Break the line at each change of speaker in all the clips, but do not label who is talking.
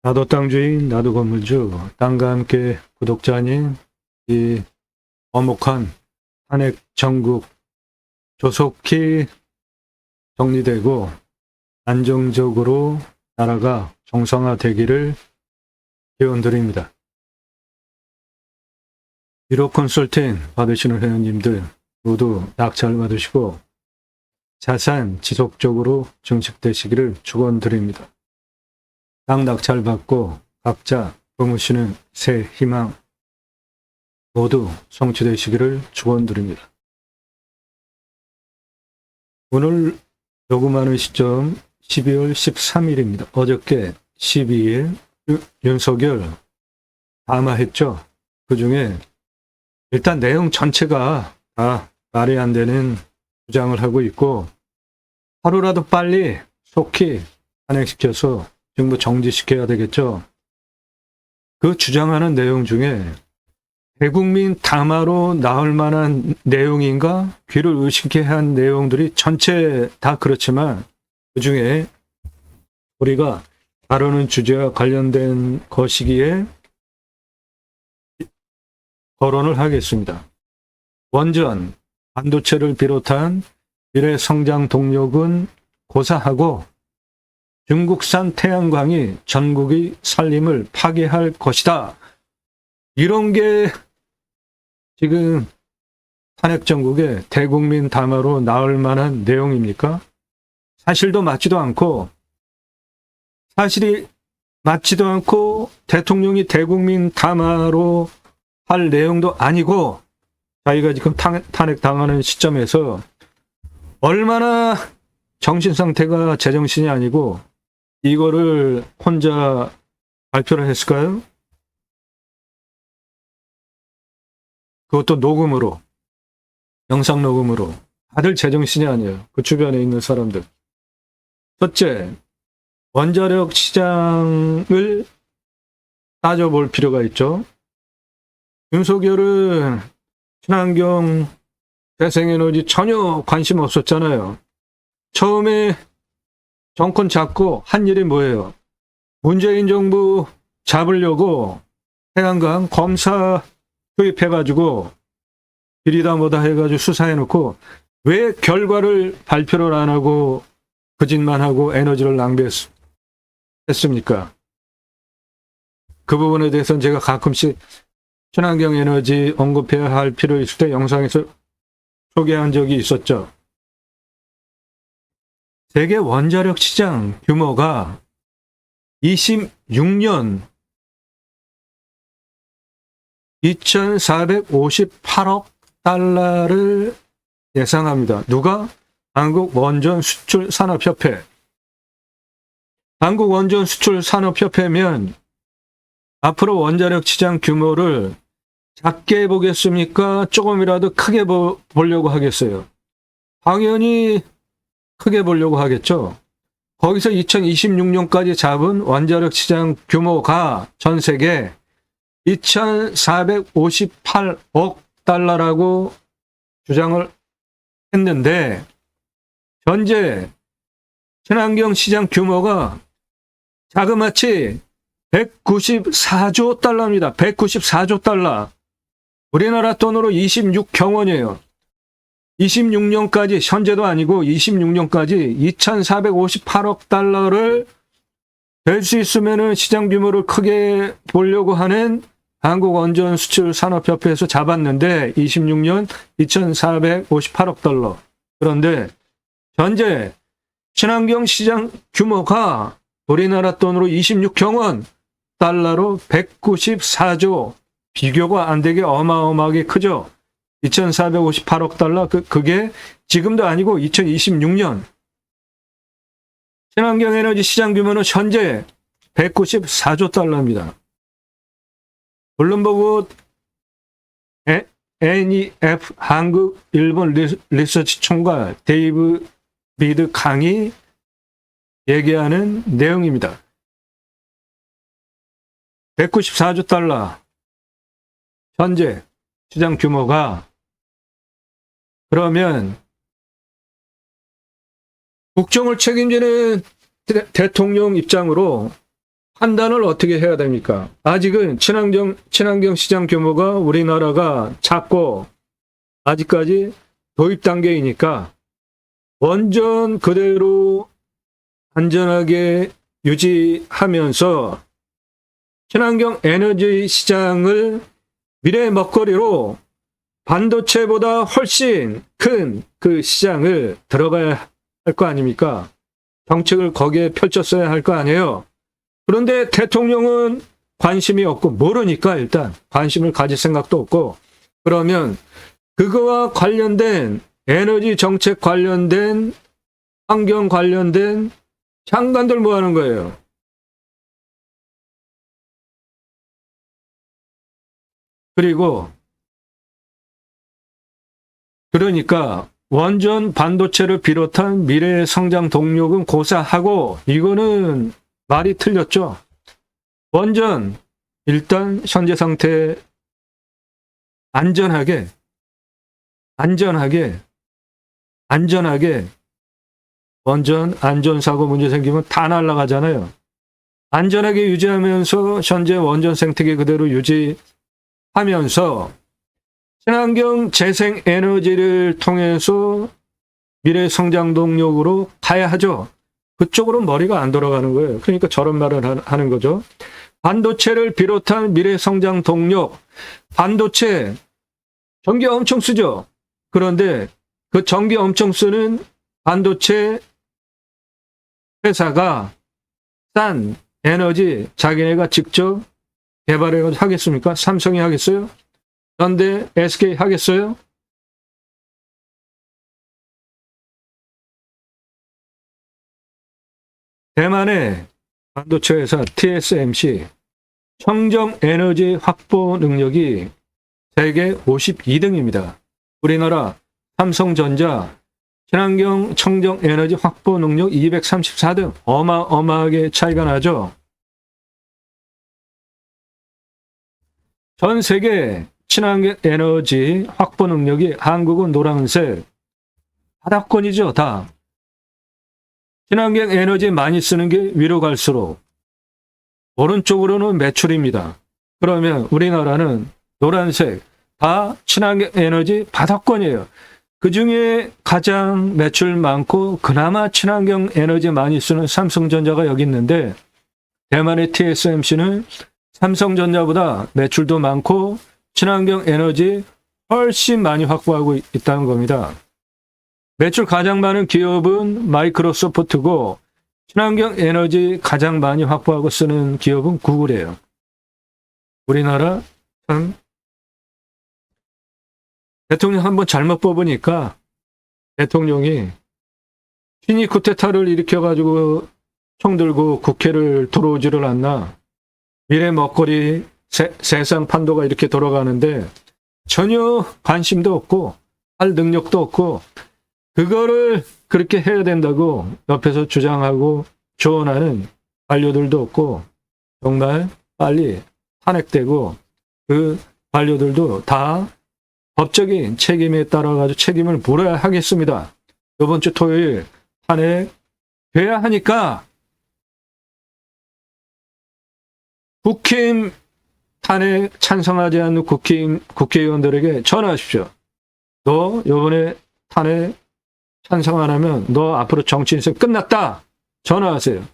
나도 땅주인, 나도 건물주, 땅과 함께 구독자 아닌 이 어목한 탄핵 정국 조속히 정리되고 안정적으로 나라가 정상화되기를 기원드립니다. 1호 컨설팅 받으시는 회원님들 모두 낙찰 받으시고 자산 지속적으로 증식되시기를 축원드립니다. 땅 낙찰 받고 각자 품으시는 새 희망 모두 성취되시기를 축원드립니다. 오늘 녹음하는 시점 12월 13일입니다. 어저께 12일 윤석열 담화했죠. 그 중에 일단 내용 전체가 다 말이 안 되는 주장을 하고 있고 하루라도 빨리 속히 탄핵시켜서 정부 정지시켜야 되겠죠. 그 주장하는 내용 중에 대국민 담화로 나올 만한 내용인가? 귀를 의식케 한 내용들이 전체 다 그렇지만 그 중에 우리가 다루는 주제와 관련된 것이기에 거론을 하겠습니다. 원전, 반도체를 비롯한 미래 성장 동력은 고사하고 중국산 태양광이 전국의 살림을 파괴할 것이다. 이런 게 지금 탄핵 정국의 대국민 담화로 나올 만한 내용입니까? 사실도 맞지도 않고 사실이 맞지도 않고 대통령이 대국민 담화로 할 내용도 아니고 자기가 지금 탄핵 당하는 시점에서 얼마나 정신 상태가 제정신이 아니고 이거를 혼자 발표를 했을까요? 그것도 녹음으로, 영상 녹음으로. 다들 제정신이 아니에요. 그 주변에 있는 사람들. 첫째, 원자력 시장을 따져볼 필요가 있죠. 윤석열은 친환경, 재생에너지 전혀 관심 없었잖아요. 처음에 정권 잡고 한 일이 뭐예요? 문재인 정부 잡으려고 태양광 검사 투입해가지고 비리다 뭐다 해가지고 수사해놓고 왜 결과를 발표를 안 하고 그 짓만 하고 에너지를 낭비했습니까? 그 부분에 대해서는 제가 가끔씩 친환경 에너지 언급해야 할 필요 있을 때 영상에서 소개한 적이 있었죠. 세계 원자력 시장 규모가 26년 2,458억 달러를 예상합니다. 누가? 한국원전수출산업협회. 한국원전수출산업협회면 앞으로 원자력 시장 규모를 작게 보겠습니까? 조금이라도 크게 보려고 하겠어요. 당연히 크게 보려고 하겠죠. 거기서 2026년까지 잡은 원자력 시장 규모가 전 세계 2,458억 달러라고 주장을 했는데 현재 친환경 시장 규모가 자그마치 194조 달러입니다. 194조 달러. 우리나라 돈으로 26경원이에요. 26년까지, 현재도 아니고 26년까지 2,458억 달러를 될 수 있으면 시장 규모를 크게 보려고 하는 한국원전수출산업협회에서 잡았는데 26년 2,458억 달러. 그런데 현재 친환경 시장 규모가 우리나라 돈으로 26경원 달러로 194조, 비교가 안 되게 어마어마하게 크죠. 2,458억 달러, 그게 지금도 아니고 2026년. 친환경 에너지 시장 규모는 현재 194조 달러입니다. 블룸버그 NEF 한국 일본 리서치 총괄 데이브 비드 강이 얘기하는 내용입니다. 194조 달러. 현재 시장 규모가. 그러면 국정을 책임지는 대통령 입장으로 판단을 어떻게 해야 됩니까? 아직은 친환경 시장 규모가 우리나라가 작고 아직까지 도입 단계이니까 원전 그대로 안전하게 유지하면서 친환경 에너지 시장을 미래의 먹거리로 반도체보다 훨씬 큰 그 시장을 들어가야 할 거 아닙니까? 정책을 거기에 펼쳤어야 할 거 아니에요. 그런데 대통령은 관심이 없고 모르니까 일단 관심을 가질 생각도 없고, 그러면 그거와 관련된 에너지 정책 관련된 환경 관련된 장관들 뭐 하는 거예요? 그리고 그러니까 원전 반도체를 비롯한 미래의 성장 동력은 고사하고, 이거는 말이 틀렸죠. 원전 일단 현재 상태 안전하게 원전 안전사고 문제 생기면 다 날아가잖아요. 안전하게 유지하면서 현재 원전 생태계 그대로 유지하면서 친환경 재생 에너지를 통해서 미래 성장 동력으로 가야 하죠. 그쪽으로 머리가 안 돌아가는 거예요. 그러니까 저런 말을 하는 거죠. 반도체를 비롯한 미래 성장 동력, 반도체 전기 엄청 쓰죠. 그런데 그 전기 엄청 쓰는 반도체 회사가 싼 에너지 자기네가 직접 개발해 하겠습니까? 삼성이 하겠어요? 현대, SK 하겠어요? 대만의 반도체 회사 TSMC 청정 에너지 확보 능력이 세계 52등입니다. 우리나라 삼성전자 친환경 청정 에너지 확보 능력 234등. 어마어마하게 차이가 나죠. 전 세계 친환경 에너지 확보 능력이 한국은 노란색 하락권이죠. 다. 친환경 에너지 많이 쓰는 게 위로 갈수록 오른쪽으로는 매출입니다. 그러면 우리나라는 노란색 다 친환경 에너지 바닥권이에요. 그중에 가장 매출 많고 그나마 친환경 에너지 많이 쓰는 삼성전자가 여기 있는데, 대만의 TSMC는 삼성전자보다 매출도 많고 친환경 에너지 훨씬 많이 확보하고 있다는 겁니다. 매출 가장 많은 기업은 마이크로소프트고 친환경 에너지 가장 많이 확보하고 쓰는 기업은 구글이에요. 우리나라 참 대통령 한번 잘못 뽑으니까 대통령이 신이 쿠데타를 일으켜가지고 총 들고 국회를 들어오지를 않나. 미래 먹거리 세상 판도가 이렇게 돌아가는데 전혀 관심도 없고 할 능력도 없고, 그거를 그렇게 해야 된다고 옆에서 주장하고 조언하는 관료들도 없고, 정말 빨리 탄핵되고 그 관료들도 다 법적인 책임에 따라가지고 책임을 물어야 하겠습니다. 이번 주 토요일 탄핵돼야 하니까 국힘 탄핵 찬성하지 않는 국회의원들에게 전화하십시오. 너 이번에 탄핵 찬성 안 하면 너 앞으로 정치 인생 끝났다. 전화하세요.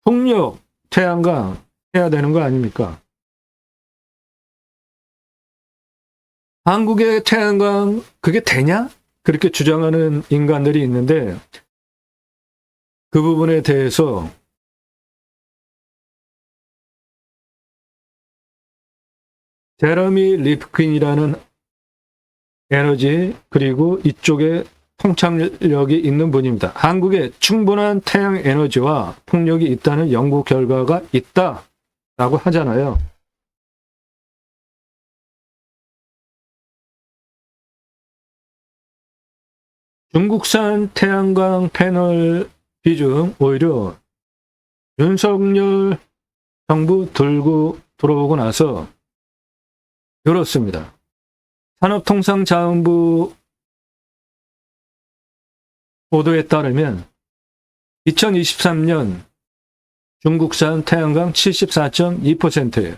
폭력, 태양광 해야 되는 거 아닙니까? 한국의 태양광 그게 되냐? 그렇게 주장하는 인간들이 있는데, 그 부분에 대해서 제러미 리프킨이라는 에너지 그리고 이쪽에 통찰력이 있는 분입니다. 한국에 충분한 태양 에너지와 풍력이 있다는 연구 결과가 있다라고 하잖아요. 중국산 태양광 패널 비중 오히려 윤석열 정부 들고 들어오고 나서 늘었습니다. 산업통상자원부 보도에 따르면 2023년 중국산 태양광 74.2%예요.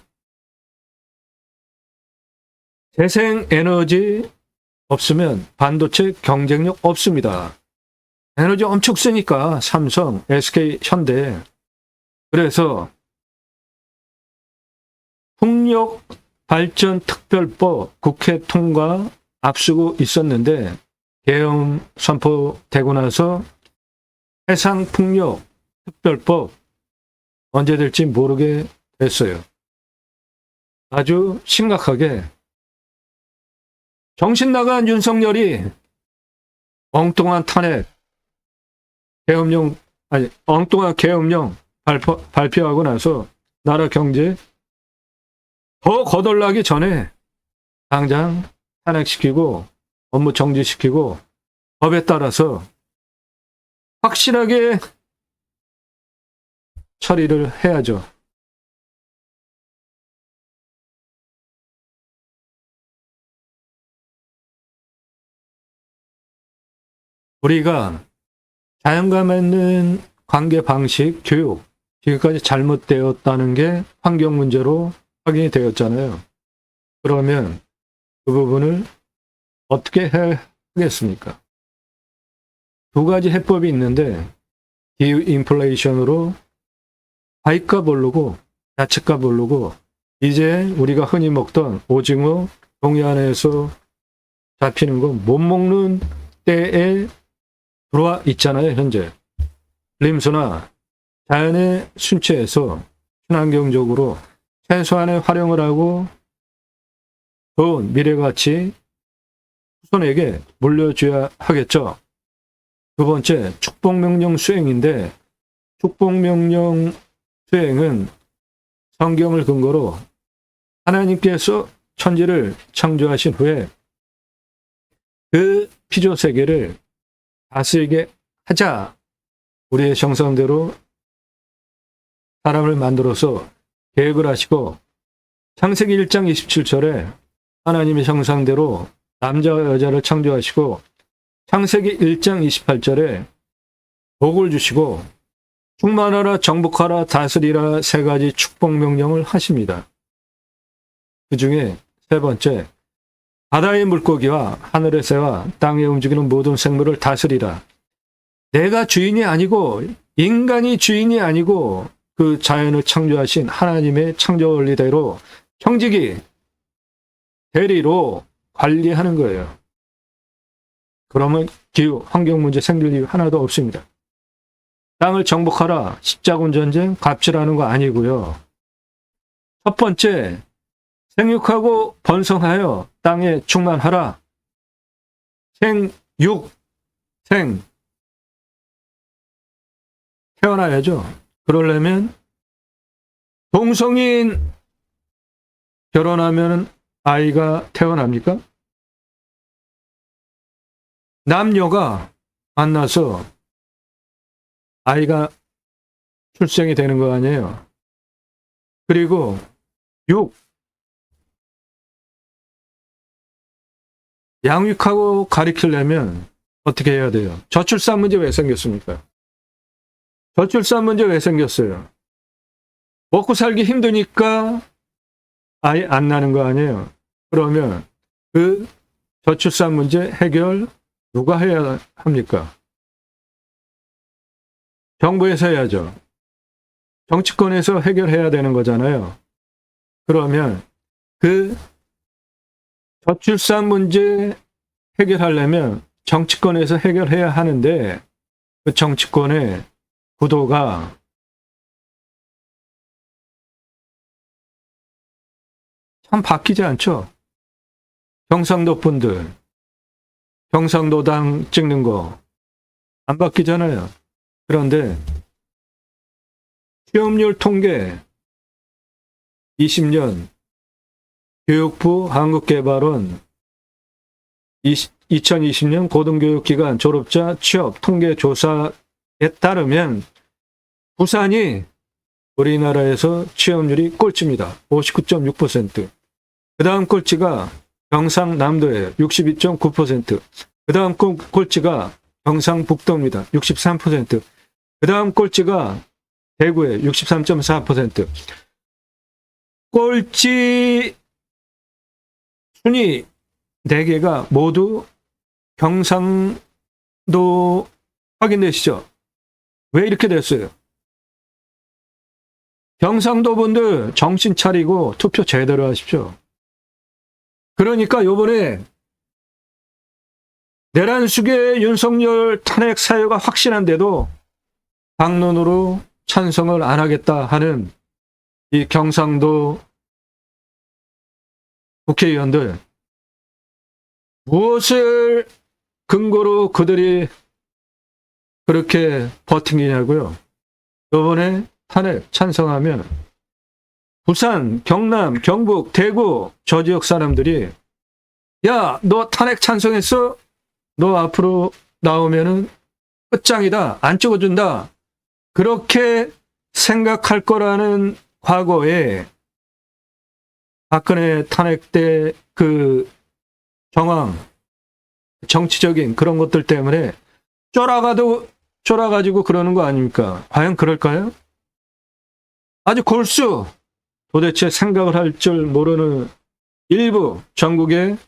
재생에너지 없으면 반도체 경쟁력 없습니다. 에너지 엄청 쓰니까 삼성, SK, 현대. 그래서 풍력발전특별법 국회 통과 앞두고 있었는데 계엄 선포되고 나서 해상풍력특별법 언제 될지 모르게 됐어요. 아주 심각하게 정신 나간 윤석열이 엉뚱한 탄핵, 엉뚱한 계엄령 발표하고 나서 나라 경제 더 거덜나기 전에 당장 탄핵시키고 업무 정지시키고 법에 따라서 확실하게 처리를 해야죠. 우리가 자연과 맞는 관계 방식, 교육, 지금까지 잘못되었다는 게 환경 문제로 확인이 되었잖아요. 그러면 그 부분을 어떻게 하겠습니까? 두 가지 해법이 있는데 디인플레이션으로 과일값 오르고 야채값 오르고 이제 우리가 흔히 먹던 오징어 동해안에서 잡히는 거 못 먹는 때에 들어와 있잖아요. 현재 림수나 자연의 순체에서 친환경적으로 최소한의 활용을 하고 좋은 미래가치 후손에게 물려줘야 하겠죠. 두 번째, 축복명령 수행인데 축복명령 수행은 성경을 근거로 하나님께서 천지를 창조하신 후에 그 피조세계를 다스리게 하자. 우리의 정성대로 사람을 만들어서 계획을 하시고 창세기 1장 27절에 하나님의 형상대로 남자와 여자를 창조하시고 창세기 1장 28절에 복을 주시고 충만하라 정복하라 다스리라 세 가지 축복명령을 하십니다. 그 중에 세 번째, 바다의 물고기와 하늘의 새와 땅에 움직이는 모든 생물을 다스리라. 내가 주인이 아니고 인간이 주인이 아니고 그 자연을 창조하신 하나님의 창조 원리대로 형직이 대리로 관리하는 거예요. 그러면 기후, 환경 문제 생길 이유 하나도 없습니다. 땅을 정복하라, 십자군 전쟁, 갑질하는 거 아니고요. 첫 번째, 생육하고 번성하여 땅에 충만하라. 생육, 태어나야죠. 그러려면 동성인 결혼하면 아이가 태어납니까? 남녀가 만나서 아이가 출생이 되는 거 아니에요. 그리고 6. 양육하고 가르치려면 어떻게 해야 돼요? 저출산 문제 왜 생겼습니까? 저출산 문제 왜 생겼어요? 먹고 살기 힘드니까 아이 안 나는 거 아니에요? 그러면 그 저출산 문제 해결 누가 해야 합니까? 정부에서 해야죠. 정치권에서 해결해야 되는 거잖아요. 그러면 그 저출산 문제 해결하려면 정치권에서 해결해야 하는데 그 정치권의 구도가 참 바뀌지 않죠. 경상도 분들, 경상도당 찍는 거 안 바뀌잖아요. 그런데 취업률 통계 20년 교육부 한국개발원 2020년 고등교육기관 졸업자 취업 통계 조사에 따르면 부산이 우리나라에서 취업률이 꼴찌입니다. 59.6%. 그 다음 꼴찌가 경상남도예요. 62.9%. 그 다음 꼴찌가 경상북도입니다. 63%. 그 다음 꼴찌가 대구에 63.4%. 꼴찌 순위 4개가 모두 경상도 확인되시죠? 왜 이렇게 됐어요? 경상도 분들 정신 차리고 투표 제대로 하십시오. 그러니까 요번에 내란숙의 윤석열 탄핵 사유가 확실한데도 당론으로 찬성을 안 하겠다 하는 이 경상도 국회의원들, 무엇을 근거로 그들이 그렇게 버티냐고요. 이번에 탄핵 찬성하면 부산, 경남, 경북, 대구 저 지역 사람들이 야, 너 탄핵 찬성했어? 너 앞으로 나오면은 끝장이다. 안 찍어준다. 그렇게 생각할 거라는 과거에 박근혜 탄핵 때 그 정황, 정치적인 그런 것들 때문에 쫄아가지고 그러는 거 아닙니까? 과연 그럴까요? 아주 골수 도대체 생각을 할 줄 모르는 일부 전국의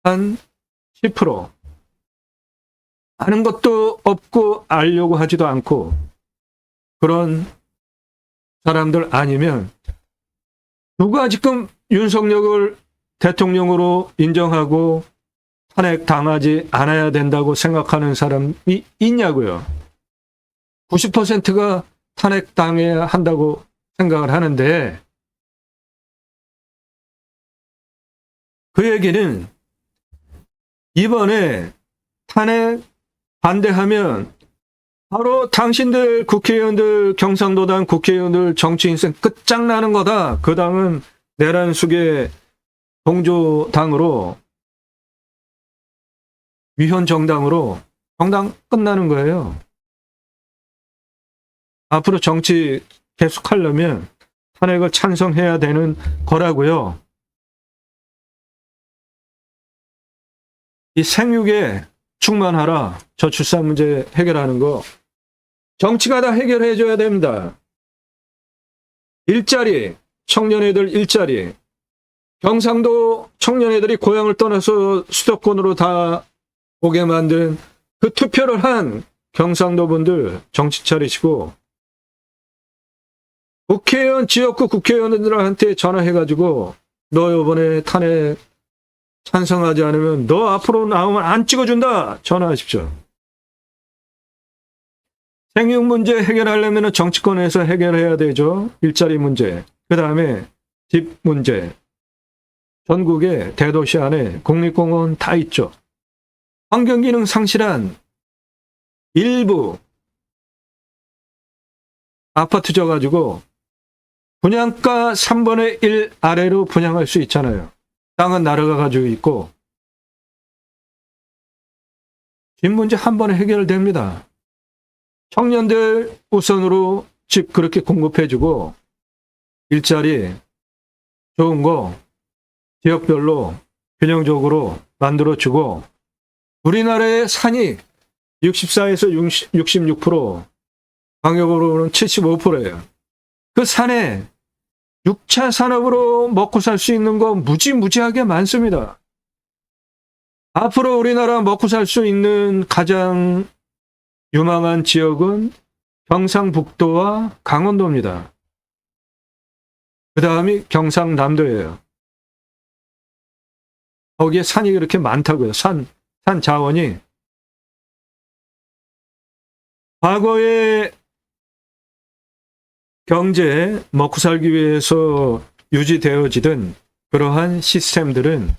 한 10%, 아는 것도 없고 알려고 하지도 않고 그런 사람들 아니면 누가 지금 윤석열을 대통령으로 인정하고 탄핵 당하지 않아야 된다고 생각하는 사람이 있냐고요. 90%가 탄핵 당해야 한다고 생각을 하는데 그 얘기는 이번에 탄핵 반대하면 바로 당신들 국회의원들, 경상도당 국회의원들 정치 인생 끝장나는 거다. 그 당은 내란숙의 동조당으로, 위헌 정당으로 정당 끝나는 거예요. 앞으로 정치 계속하려면 탄핵을 찬성해야 되는 거라고요. 이 생육에 충만하라. 저출산 문제 해결하는 거 정치가 다 해결해 줘야 됩니다. 일자리, 청년애들 일자리. 경상도 청년애들이 고향을 떠나서 수도권으로 다 오게 만든 그 투표를 한 경상도 분들 정신 차리시고 국회의원, 지역구 국회의원들한테 전화해가지고 너 이번에 탄핵 찬성하지 않으면 너 앞으로 나오면 안 찍어준다. 전화하십시오. 생육 문제 해결하려면 정치권에서 해결해야 되죠. 일자리 문제. 그 다음에 집 문제. 전국의 대도시 안에 국립공원 다 있죠. 환경기능 상실한 일부 아파트 져가지고 분양가 3분의 1 아래로 분양할 수 있잖아요. 땅은 날아가 가지고 있고 집 문제 한 번에 해결됩니다. 청년들 우선으로 집 그렇게 공급해주고 일자리 좋은 거 지역별로 균형적으로 만들어주고 우리나라의 산이 64에서 66%, 광역으로는 75%예요. 그 산에 6차 산업으로 먹고 살 수 있는 거 무지무지하게 많습니다. 앞으로 우리나라 먹고 살 수 있는 가장 유망한 지역은 경상북도와 강원도입니다. 그 다음이 경상남도예요. 거기에 산이 그렇게 많다고요. 산 자원이. 과거에 경제 먹고 살기 위해서 유지되어지던 그러한 시스템들은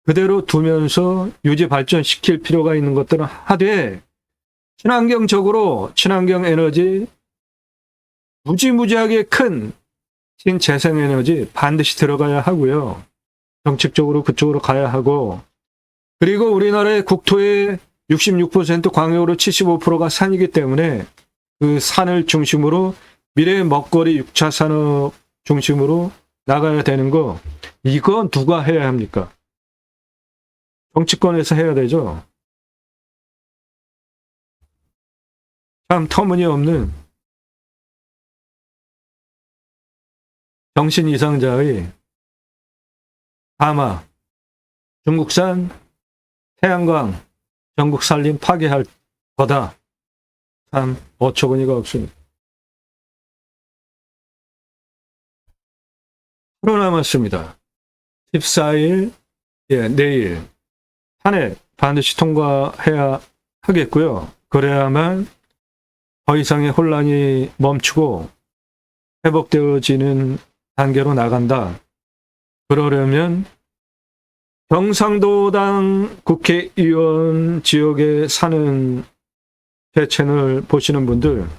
그대로 두면서 유지 발전시킬 필요가 있는 것들은 하되 친환경적으로 친환경 에너지 무지무지하게 큰 신재생에너지 반드시 들어가야 하고요. 정책적으로 그쪽으로 가야 하고 그리고 우리나라의 국토의 66% 광역으로 75%가 산이기 때문에 그 산을 중심으로 미래의 먹거리 6차 산업 중심으로 나가야 되는 거 이건 누가 해야 합니까? 정치권에서 해야 되죠. 참 터무니없는 정신 이상자의 아마 중국산 태양광 전국 산림 파괴할 거다. 참 어처구니가 없습니다. 하루 남았습니다. 14일, 내일 탄핵 반드시 통과해야 하겠고요. 그래야만 더 이상의 혼란이 멈추고 회복되어지는 단계로 나간다. 그러려면 경상도당 국회의원 지역에 사는 제 채널 보시는 분들,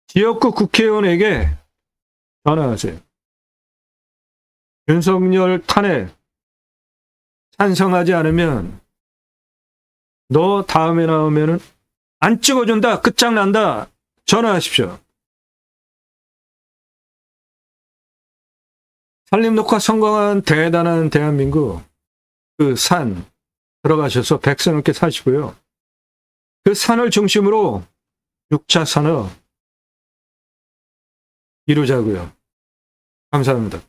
지역구 국회의원에게 전화하세요. 윤석열 탄핵 찬성하지 않으면 너 다음에 나오면은 안 찍어준다, 끝장난다. 전화하십시오. 산림녹화 성공한 대단한 대한민국, 그 산 들어가셔서 100세 넘게 사시고요. 그 산을 중심으로 6차 산업 이루자고요. 감사합니다.